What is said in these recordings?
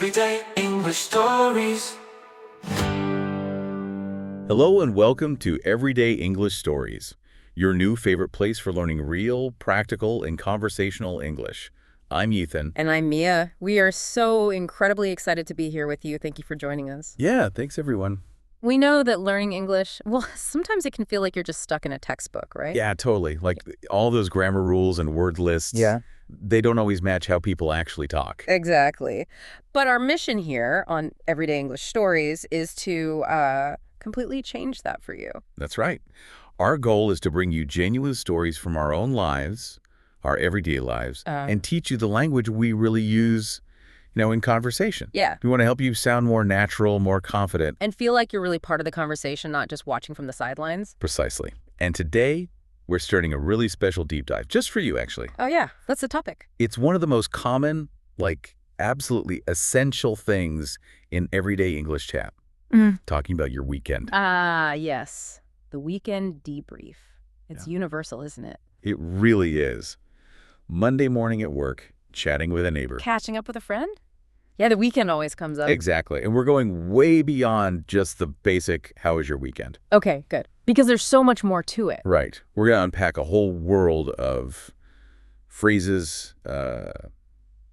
Everyday English Stories. Hello and welcome to Everyday English Stories, your new favorite place for learning real, practical, and conversational English. I'm Ethan. And I'm Mia. We are so incredibly excited to be here with you. Thank you for joining us. Yeah, thanks everyone. We know that learning English, well, sometimes it can feel like you're just stuck in a textbook, right? Yeah, totally. Like all those grammar rules and word lists, they don't always match how people actually talk. Exactly. But our mission here on Everyday English Stories is to completely change that for you. That's right. Our goal is to bring you genuine stories from our own lives, our everyday lives, and teach you the language we really use in conversation. Yeah. We want to help you sound more natural, more confident. And feel like you're really part of the conversation, not just watching from the sidelines. Precisely. And today, we're starting a really special deep dive, just for you, actually. Oh, yeah. That's the topic. It's one of the most common, absolutely essential things in everyday English chat. Talking about your weekend. Yes. The weekend debrief. It's universal, isn't it? It really is. Monday morning at work, chatting with a neighbor. Catching up with a friend? Yeah, the weekend always comes up. Exactly. And we're going way beyond just the basic, how was your weekend? Okay, good. Because there's so much more to it. Right. We're going to unpack a whole world of phrases,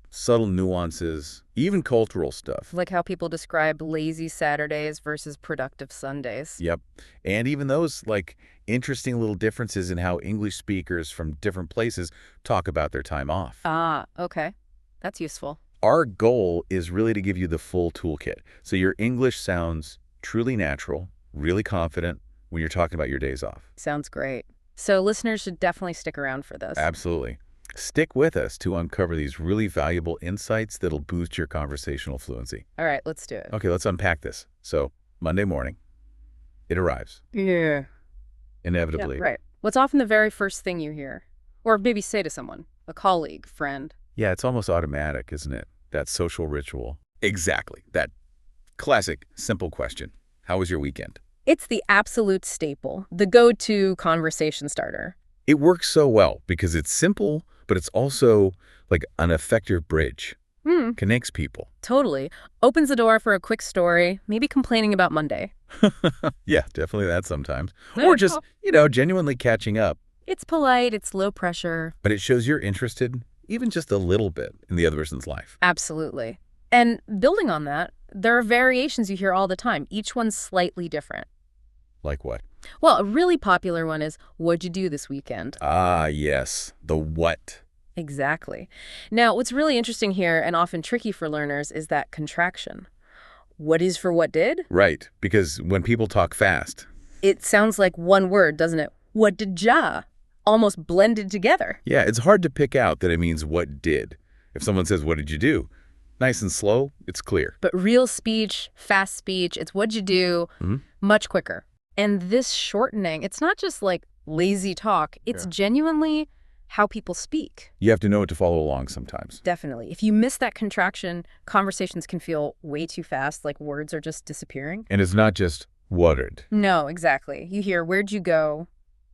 subtle nuances, even cultural stuff. Like how people describe lazy Saturdays versus productive Sundays. Yep. And even those, interesting little differences in how English speakers from different places talk about their time off. Okay. That's useful. Our goal is really to give you the full toolkit, so your English sounds truly natural, really confident when you're talking about your days off. Sounds great. So listeners should definitely stick around for this. Absolutely. Stick with us to uncover these really valuable insights that'll boost your conversational fluency. All right, let's do it. Okay, let's unpack this. So, Monday morning, it arrives. Yeah. Inevitably. Yeah, right. What's often the very first thing you hear? Or maybe say to someone, a colleague, friend. Yeah, it's almost automatic, isn't it? That social ritual. Exactly. That classic, simple question. How was your weekend? It's the absolute staple, the go-to conversation starter. It works so well because it's simple, but it's also like an effective bridge. Connects people. Totally. Opens the door for a quick story, maybe complaining about Monday. Yeah, definitely that sometimes. Or just, genuinely catching up. It's polite, it's low pressure. But it shows you're interested, even just a little bit, in the other person's life. Absolutely. And building on that, there are variations you hear all the time. Each one's slightly different. Like what? Well, a really popular one is, what'd you do this weekend? Ah, yes. The what. Exactly. Now, what's really interesting here and often tricky for learners is that contraction. What is for what did? Right, because when people talk fast, it sounds like one word, doesn't it? What did ya? Almost blended together. Yeah, it's hard to pick out that it means what did. If someone says, what did you do? Nice and slow, it's clear. But real speech, fast speech, it's what'd you do, much quicker. And this shortening, it's not just like lazy talk, it's genuinely how people speak. You have to know it to follow along sometimes. Definitely. If you miss that contraction, conversations can feel way too fast, like words are just disappearing. And it's not just what'd. No, exactly. You hear, where'd you go?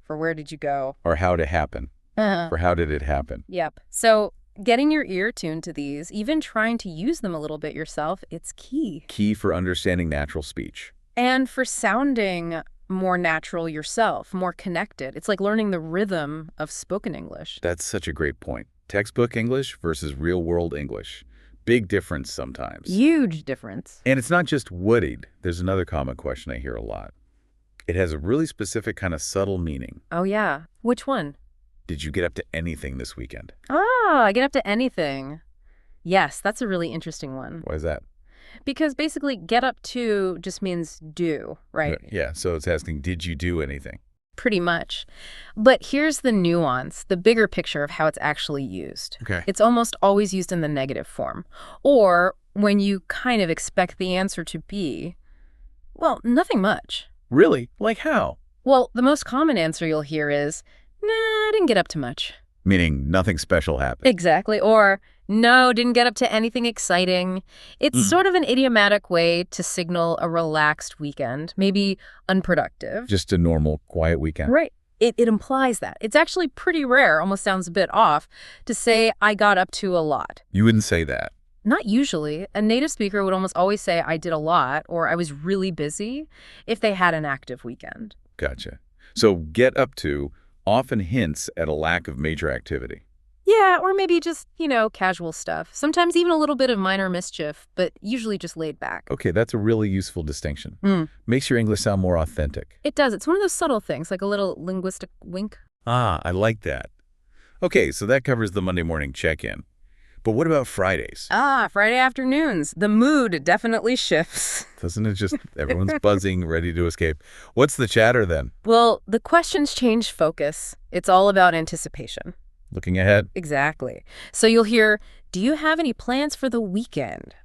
For where did you go? Or how'd it happen? For how did it happen? Yep. So getting your ear tuned to these, even trying to use them a little bit yourself, it's key. Key for understanding natural speech. And for sounding more natural yourself, more connected. It's like learning the rhythm of spoken English. That's such a great point. Textbook English versus real-world English. Big difference sometimes. Huge difference. And it's not just what'd. There's another common question I hear a lot. It has a really specific kind of subtle meaning. Oh, yeah. Which one? Did you get up to anything this weekend? I get up to anything. Yes, that's a really interesting one. Why is that? Because basically, get up to just means do, right? Yeah, so it's asking, did you do anything? Pretty much. But here's the nuance, the bigger picture of how it's actually used. Okay. It's almost always used in the negative form. Or when you kind of expect the answer to be, well, nothing much. Really? Like how? Well, the most common answer you'll hear is, nah, I didn't get up to much. Meaning nothing special happened. Exactly. Or, no, didn't get up to anything exciting. It's sort of an idiomatic way to signal a relaxed weekend, maybe unproductive. Just a normal, quiet weekend. Right. It implies that. It's actually pretty rare, almost sounds a bit off, to say I got up to a lot. You wouldn't say that. Not usually. A native speaker would almost always say, I did a lot, or I was really busy, if they had an active weekend. Gotcha. So get up to often hints at a lack of major activity. Yeah, or maybe just, casual stuff. Sometimes even a little bit of minor mischief, but usually just laid back. Okay, that's a really useful distinction. Makes your English sound more authentic. It does. It's one of those subtle things, like a little linguistic wink. Ah, I like that. Okay, so that covers the Monday morning check-in. But what about Fridays? Friday afternoons. The mood definitely shifts. Doesn't it just, everyone's buzzing, ready to escape. What's the chatter then? Well, the questions change focus. It's all about anticipation. Looking ahead? Exactly. So you'll hear, do you have any plans for the weekend?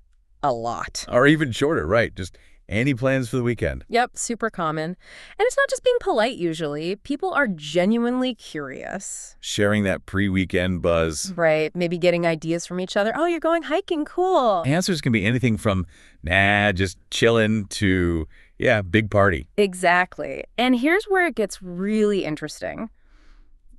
A lot. Or even shorter, right? Just any plans for the weekend? Yep, super common. And it's not just being polite usually. People are genuinely curious. Sharing that pre-weekend buzz. Right, maybe getting ideas from each other. Oh, you're going hiking, cool. Answers can be anything from, nah, just chilling, to, yeah, big party. Exactly. And here's where it gets really interesting.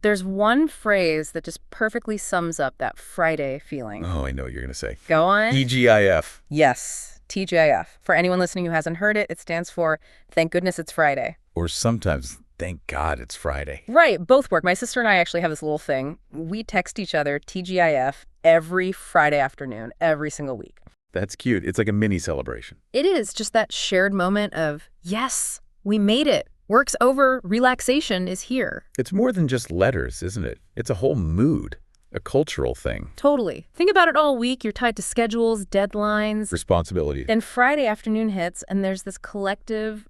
There's one phrase that just perfectly sums up that Friday feeling. Oh, I know what you're going to say. Go on. TGIF. Yes, TGIF. For anyone listening who hasn't heard it, it stands for Thank Goodness It's Friday. Or sometimes, thank God it's Friday. Right, both work. My sister and I actually have this little thing. We text each other TGIF every Friday afternoon, every single week. That's cute. It's like a mini celebration. It is just that shared moment of, yes, we made it. Work's over. Relaxation is here. It's more than just letters, isn't it? It's a whole mood, a cultural thing. Totally. Think about it all week. You're tied to schedules, deadlines. Responsibility. Then Friday afternoon hits, and there's this collective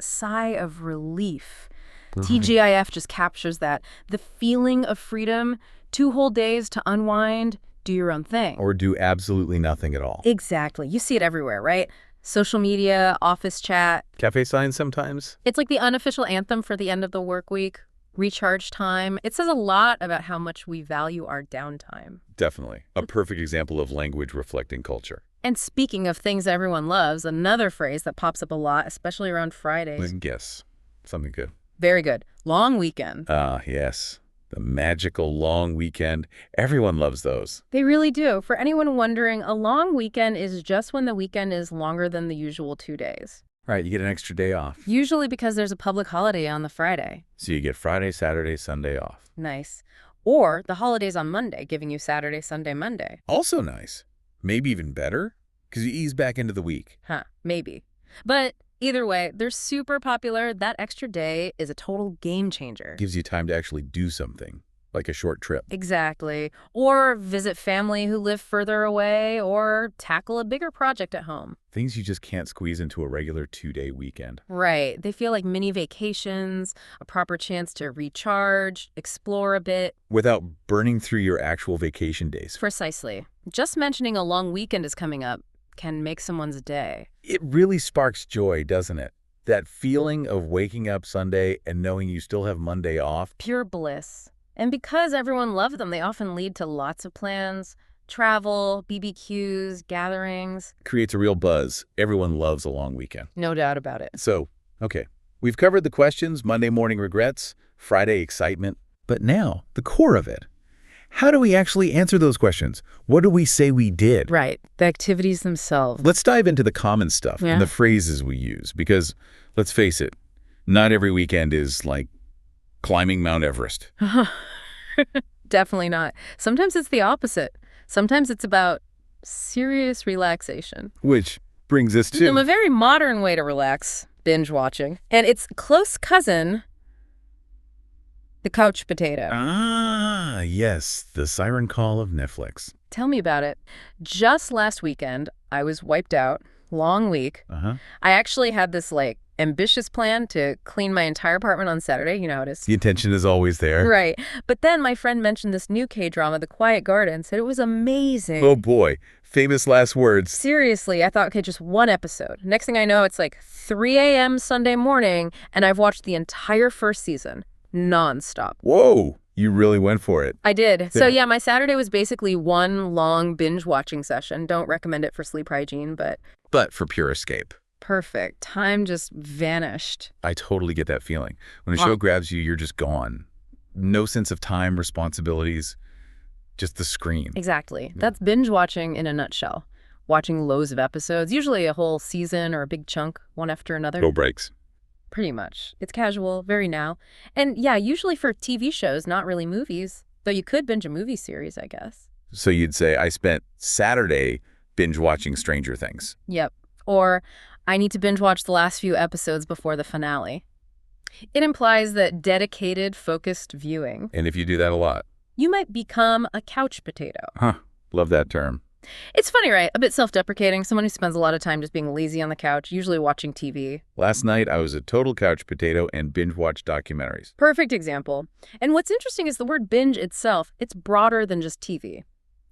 sigh of relief. TGIF just captures that. The feeling of freedom, 2 whole days to unwind, do your own thing. Or do absolutely nothing at all. Exactly. You see it everywhere, right? Social media, office chat. Cafe signs sometimes? It's like the unofficial anthem for the end of the work week. Recharge time. It says a lot about how much we value our downtime. Definitely. A perfect example of language reflecting culture. And speaking of things everyone loves, another phrase that pops up a lot, especially around Fridays. Then guess. Something good. Very good. Long weekend. Ah, yes. The magical long weekend. Everyone loves those. They really do. For anyone wondering, a long weekend is just when the weekend is longer than the usual 2 days. Right, you get an extra day off. Usually because there's a public holiday on the Friday. So you get Friday, Saturday, Sunday off. Nice. Or the holiday's on Monday, giving you Saturday, Sunday, Monday. Also nice. Maybe even better, because you ease back into the week. Maybe. But either way, they're super popular. That extra day is a total game changer. Gives you time to actually do something, like a short trip. Exactly. Or visit family who live further away, or tackle a bigger project at home. Things you just can't squeeze into a regular 2-day weekend. Right. They feel like mini vacations, a proper chance to recharge, explore a bit. Without burning through your actual vacation days. Precisely. Just mentioning a long weekend is coming up can make someone's day. It really sparks joy, doesn't it? That feeling of waking up Sunday and knowing you still have Monday off. Pure bliss. And because everyone loves them, they often lead to lots of plans, travel, BBQs, gatherings. Creates a real buzz. Everyone loves a long weekend. No doubt about it. So, okay, we've covered the questions, Monday morning regrets, Friday excitement, but now the core of it. How do we actually answer those questions? What do we say we did? Right. The activities themselves. Let's dive into the common stuff and the phrases we use, because let's face it, not every weekend is like climbing Mount Everest. Definitely not. Sometimes it's the opposite. Sometimes it's about serious relaxation. Which brings us to a very modern way to relax, binge watching. And its close cousin, the couch potato. Ah, yes, the siren call of Netflix. Tell me about it. Just last weekend, I was wiped out. Long week. I actually had this ambitious plan to clean my entire apartment on Saturday. You know how it is. The intention is always there. Right. But then my friend mentioned this new K-drama, The Quiet Garden, said it was amazing. Oh boy, famous last words. Seriously, I thought, okay, just one episode. Next thing I know, it's like 3 a.m. Sunday morning, and I've watched the entire first season, nonstop. Whoa, you really went for it. I did. So yeah, my Saturday was basically one long binge-watching session. Don't recommend it for sleep hygiene, but for pure escape. Perfect. Time just vanished. I totally get that feeling. When a show grabs you, you're just gone. No sense of time, responsibilities. just the screen. Exactly. That's binge watching in a nutshell. Watching loads of episodes, usually a whole season or a big chunk, one after another. No breaks. Pretty much. It's casual, very now. And yeah, usually for TV shows, not really movies. Though you could binge a movie series, I guess. So you'd say, I spent Saturday binge watching Stranger Things. Yep. Or I need to binge watch the last few episodes before the finale. It implies that dedicated, focused viewing. And if you do that a lot. You might become a couch potato. Huh. Love that term. It's funny, right? A bit self-deprecating. Someone who spends a lot of time just being lazy on the couch, usually watching TV. Last night, I was a total couch potato and binge-watched documentaries. Perfect example. And what's interesting is the word binge itself, it's broader than just TV.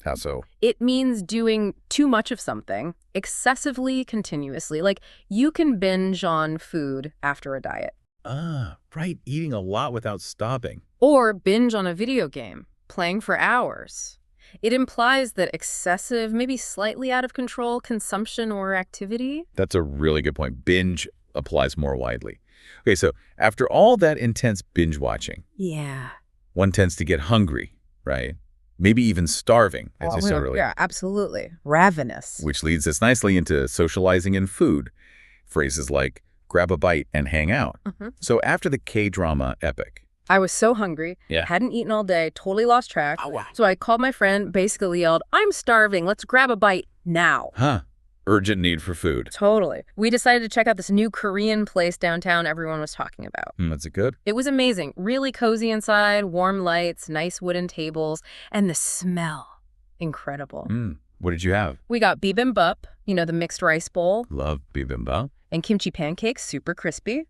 How so? It means doing too much of something, excessively, continuously. Like, you can binge on food after a diet. Ah, right. Eating a lot without stopping. Or binge on a video game, playing for hours. It implies that excessive, maybe slightly out of control consumption or activity. That's a really good point. Binge applies more widely. Okay, so after all that intense binge watching, Yeah. one tends to get hungry, right? Maybe even starving, as you said earlier. Yeah, absolutely. Ravenous. Which leads us nicely into socializing and food. Phrases like grab a bite and hang out. So after the K-drama epic. I was so hungry, Yeah. hadn't eaten all day, totally lost track. Oh, wow. So I called my friend, basically yelled, "I'm starving, let's grab a bite now." Huh. Urgent need for food. Totally. We decided to check out this new Korean place downtown everyone was talking about. That's it good? It was amazing. Really cozy inside, warm lights, nice wooden tables, and the smell. Incredible. What did you have? We got bibimbap, the mixed rice bowl, Love bibimbap. and kimchi pancakes, super crispy,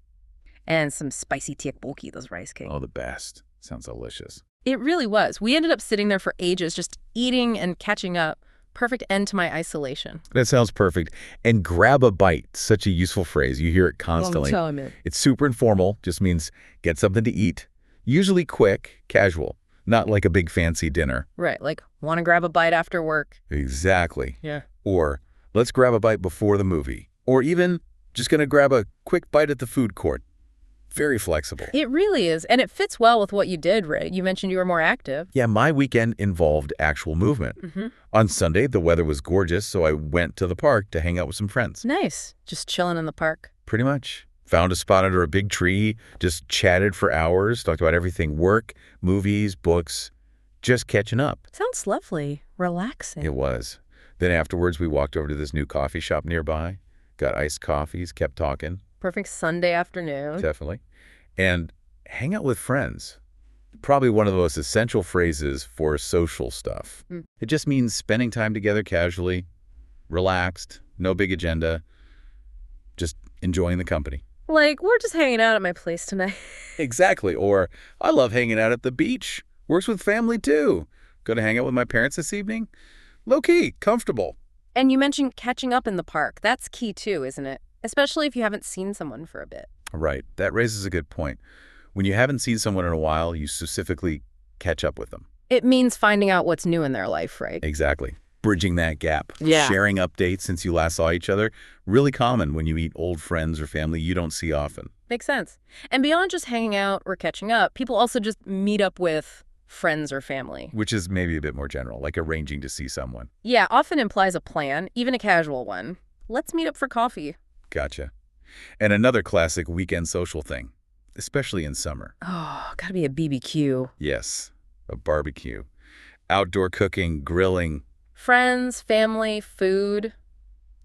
and some spicy tteokbokki, those rice cakes. Oh, the best. Sounds delicious. It really was. We ended up sitting there for ages, just eating and catching up. Perfect end to my isolation. That sounds perfect. And grab a bite, such a useful phrase. You hear it constantly. It's super informal, just means get something to eat. Usually quick, casual, not like a big fancy dinner. Right, like, want to grab a bite after work? Exactly. Yeah. Or let's grab a bite before the movie. Or even just going to grab a quick bite at the food court. Very flexible. It really is, and it fits well with what you did, Ray. You mentioned you were more active. Yeah, my weekend involved actual movement. On Sunday, the weather was gorgeous, so I went to the park to hang out with some friends. Nice. Just chilling in the park. Pretty much. Found a spot under a big tree, just chatted for hours, talked about everything, work, movies, books, just catching up. Sounds lovely. Relaxing. It was. Then afterwards, we walked over to this new coffee shop nearby, got iced coffees, kept talking. Perfect Sunday afternoon. Definitely. And hang out with friends. Probably one of the most essential phrases for social stuff. It just means spending time together casually, relaxed, no big agenda, just enjoying the company. Like, we're just hanging out at my place tonight. Exactly. Or, I love hanging out at the beach. Works with family, too. Going to hang out with my parents this evening? Low-key, comfortable. And you mentioned catching up in the park. That's key, too, isn't it? Especially if you haven't seen someone for a bit. Right. That raises a good point. When you haven't seen someone in a while, you specifically catch up with them. It means finding out what's new in their life, right? Exactly. Bridging that gap. Yeah. Sharing updates since you last saw each other. Really common when you meet old friends or family you don't see often. Makes sense. And beyond just hanging out or catching up, people also just meet up with friends or family. Which is maybe a bit more general, like arranging to see someone. Yeah, often implies a plan, even a casual one. Let's meet up for coffee. Gotcha. And another classic weekend social thing, especially in summer. Oh, gotta be a BBQ. Yes, a barbecue. Outdoor cooking, grilling. Friends, family, food.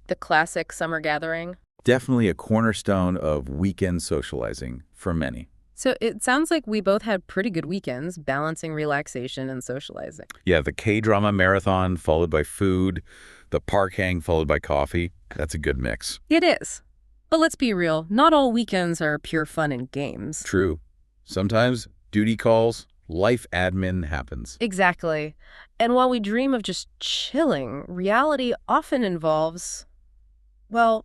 The classic summer gathering. Definitely a cornerstone of weekend socializing for many. So it sounds like we both had pretty good weekends, balancing relaxation and socializing. Yeah, the K-drama marathon followed by food, the park hang followed by coffee. That's a good mix. It is. But let's be real, not all weekends are pure fun and games. True. Sometimes duty calls, life admin happens. Exactly. And while we dream of just chilling, reality often involves, well,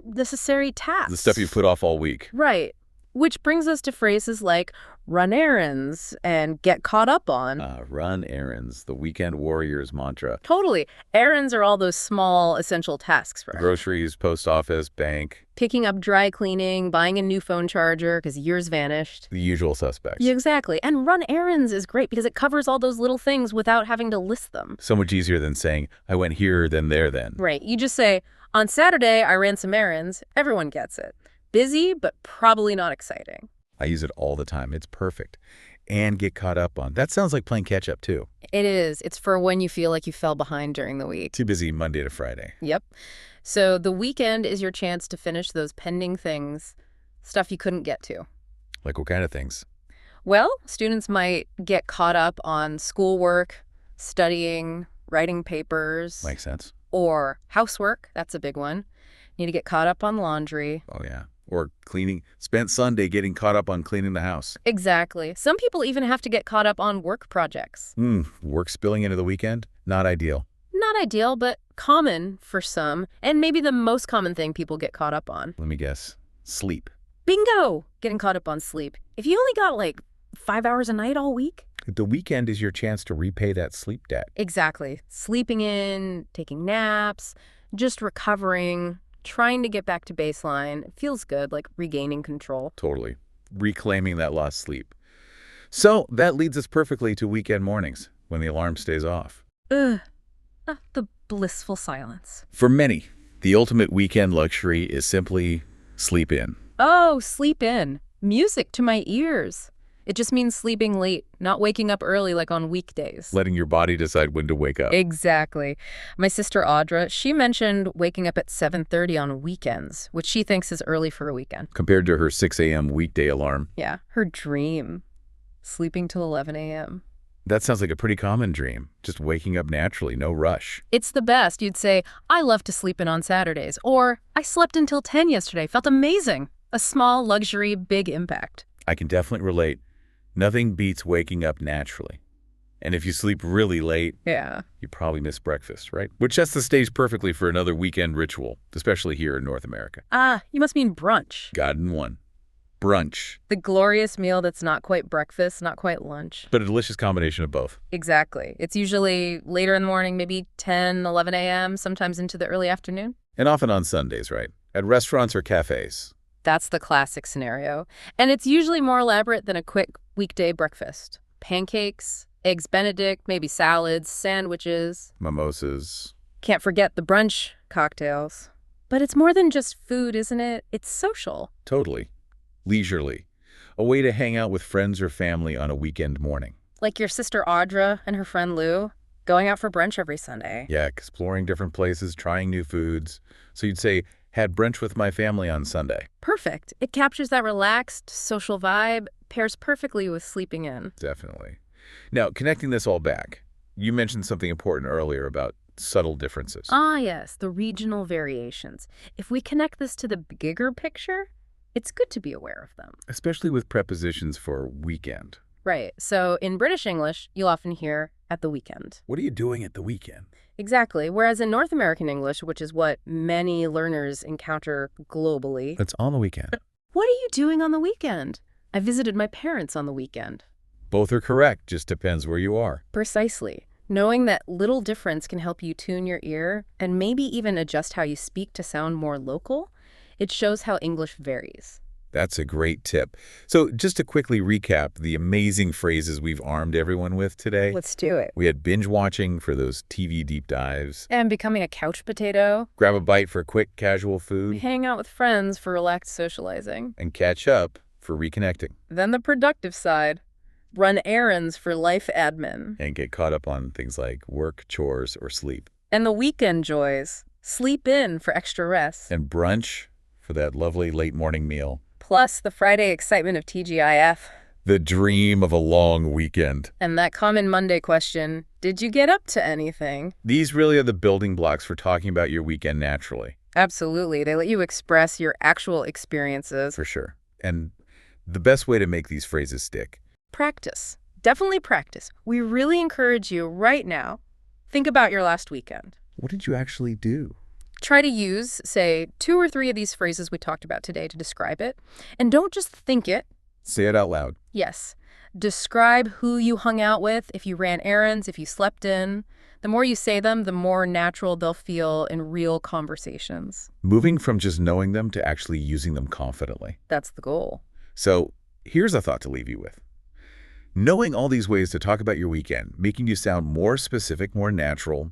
necessary tasks. The stuff you put off all week. Right. Which brings us to phrases like run errands and get caught up on. Run errands, the weekend warrior's mantra. Totally. Errands are all those small, essential tasks for us. Groceries, post office, bank. Picking up dry cleaning, buying a new phone charger because yours vanished. The usual suspects. Yeah, exactly. And run errands is great because it covers all those little things without having to list them. So much easier than saying, I went here, then there, then. Right. You just say, on Saturday, I ran some errands. Everyone gets it. Busy, but probably not exciting. I use it all the time. It's perfect. And get caught up on. That sounds like playing catch up, too. It is. It's for when you feel like you fell behind during the week. Too busy Monday to Friday. Yep. So the weekend is your chance to finish those pending things, stuff you couldn't get to. Like what kind of things? Well, students might get caught up on schoolwork, studying, writing papers. Makes sense. Or housework. That's a big one. Need to get caught up on laundry. Oh, yeah. Or cleaning. Spent Sunday getting caught up on cleaning the house. Exactly. Some people even have to get caught up on work projects. Work spilling into the weekend? Not ideal. Not ideal, but common for some, and maybe the most common thing people get caught up on. Let me guess. Sleep. Bingo! Getting caught up on sleep. If you only got like 5 hours a night all week. The weekend is your chance to repay that sleep debt. Exactly. Sleeping in, taking naps, just recovering, trying to get back to baseline. It feels good, like regaining control. Totally. Reclaiming that lost sleep. So that leads us perfectly to weekend mornings, when the alarm stays off. Ugh. The blissful silence. For many, the ultimate weekend luxury is simply sleep in. Oh, sleep in. Music to my ears. It just means sleeping late, not waking up early like on weekdays. Letting your body decide when to wake up. Exactly. My sister Audra, she mentioned waking up at 7:30 on weekends, which she thinks is early for a weekend. Compared to her 6 a.m. weekday alarm. Yeah, her dream. Sleeping till 11 a.m. That sounds like a pretty common dream. Just waking up naturally, no rush. It's the best. You'd say, I love to sleep in on Saturdays. Or, I slept until 10 yesterday. Felt amazing. A small luxury, big impact. I can definitely relate. Nothing beats waking up naturally. And if you sleep really late, yeah, you probably miss breakfast, right? Which sets the stage perfectly for another weekend ritual, especially here in North America. You must mean brunch. Got in one. Brunch. The glorious meal that's not quite breakfast, not quite lunch. But a delicious combination of both. Exactly. It's usually later in the morning, maybe 10, 11 a.m., sometimes into the early afternoon. And often on Sundays, right? At restaurants or cafes. That's the classic scenario. And it's usually more elaborate than a quick weekday breakfast. Pancakes, eggs Benedict, maybe salads, sandwiches. Mimosas. Can't forget the brunch cocktails. But it's more than just food, isn't it? It's social. Totally. Leisurely. A way to hang out with friends or family on a weekend morning. Like your sister Audra and her friend Lou, going out for brunch every Sunday. Yeah, exploring different places, trying new foods. So you'd say, had brunch with my family on Sunday. Perfect. It captures that relaxed, social vibe, pairs perfectly with sleeping in. Definitely. Now, connecting this all back, you mentioned something important earlier about subtle differences. Yes, the regional variations. If we connect this to the bigger picture, it's good to be aware of them. Especially with prepositions for weekend. Right. So in British English, you'll often hear at the weekend. What are you doing at the weekend? Exactly. Whereas in North American English, which is what many learners encounter globally. That's on the weekend. What are you doing on the weekend? I visited my parents on the weekend. Both are correct, just depends where you are. Precisely. Knowing that little difference can help you tune your ear and maybe even adjust how you speak to sound more local, it shows how English varies. That's a great tip. So just to quickly recap the amazing phrases we've armed everyone with today. Let's do it. We had binge watching for those TV deep dives. And becoming a couch potato. Grab a bite for quick casual food. Hang out with friends for relaxed socializing. And catch up for reconnecting. Then the productive side. Run errands for life admin. And get caught up on things like work, chores, or sleep. And the weekend joys. Sleep in for extra rest. And brunch for that lovely late morning meal. Plus the Friday excitement of TGIF. The dream of a long weekend. And that common Monday question, did you get up to anything? These really are the building blocks for talking about your weekend naturally. Absolutely. They let you express your actual experiences. For sure. And the best way to make these phrases stick. Practice. Definitely practice. We really encourage you right now, think about your last weekend. What did you actually do? Try to use, say, 2 or 3 of these phrases we talked about today to describe it. And don't just think it. Say it out loud. Yes. Describe who you hung out with, if you ran errands, if you slept in. The more you say them, the more natural they'll feel in real conversations. Moving from just knowing them to actually using them confidently. That's the goal. So here's a thought to leave you with. Knowing all these ways to talk about your weekend, making you sound more specific, more natural,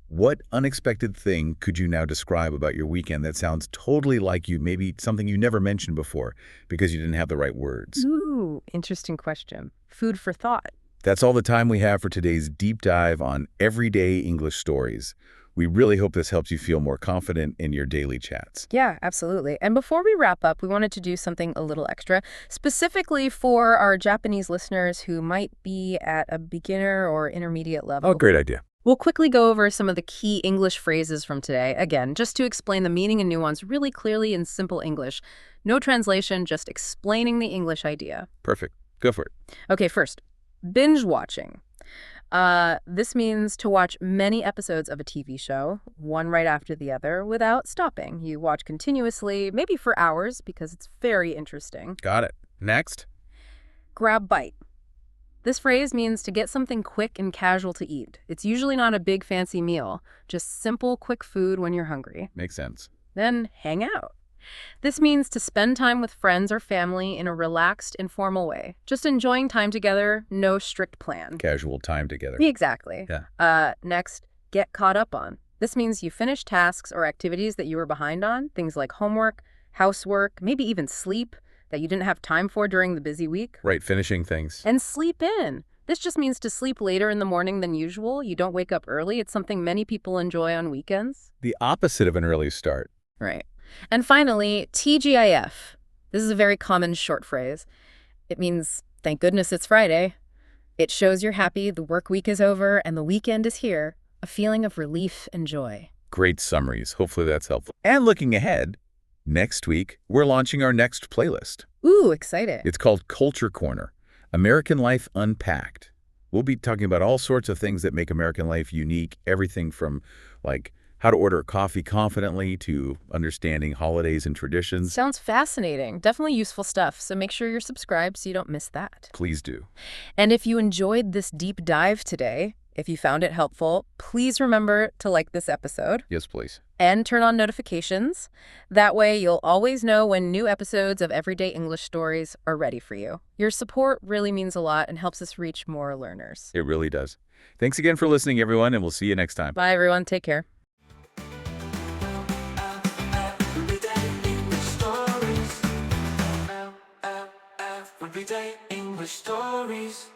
what unexpected thing could you now describe about your weekend that sounds totally like you, maybe something you never mentioned before because you didn't have the right words? Ooh, interesting question. Food for thought. That's all the time we have for today's deep dive on everyday English stories. We really hope this helps you feel more confident in your daily chats. Yeah, absolutely. And before we wrap up, we wanted to do something a little extra, specifically for our Japanese listeners who might be at a beginner or intermediate level. Oh, great idea. We'll quickly go over some of the key English phrases from today, again, just to explain the meaning and nuance really clearly in simple English. No translation, just explaining the English idea. Perfect. Go for it. Okay, first, binge-watching. This means to watch many episodes of a TV show, one right after the other, without stopping. You watch continuously, maybe for hours, because it's very interesting. Got it. Next. Grab bite. This phrase means to get something quick and casual to eat. It's usually not a big fancy meal, just simple, quick food when you're hungry. Makes sense. Then hang out. This means to spend time with friends or family in a relaxed, informal way. Just enjoying time together, no strict plan. Casual time together. Exactly. Yeah. Next, get caught up on. This means you finish tasks or activities that you were behind on, things like homework, housework, maybe even sleep that you didn't have time for during the busy week. Right, finishing things. And sleep in. This just means to sleep later in the morning than usual. You don't wake up early. It's something many people enjoy on weekends. The opposite of an early start. Right. And finally, TGIF. This is a very common short phrase. It means, thank goodness it's Friday. It shows you're happy, the work week is over, and the weekend is here. A feeling of relief and joy. Great summaries. Hopefully that's helpful. And looking ahead, next week, we're launching our next playlist. Ooh, excited. It's called Culture Corner, American Life Unpacked. We'll be talking about all sorts of things that make American life unique, everything from, like, how to order coffee confidently to understanding holidays and traditions. Sounds fascinating. Definitely useful stuff. So make sure you're subscribed so you don't miss that. Please do. And if you enjoyed this deep dive today, if you found it helpful, please remember to like this episode. Yes, please. And turn on notifications. That way you'll always know when new episodes of Everyday English Stories are ready for you. Your support really means a lot and helps us reach more learners. It really does. Thanks again for listening, everyone, and we'll see you next time. Bye, everyone. Take care. Everyday English stories.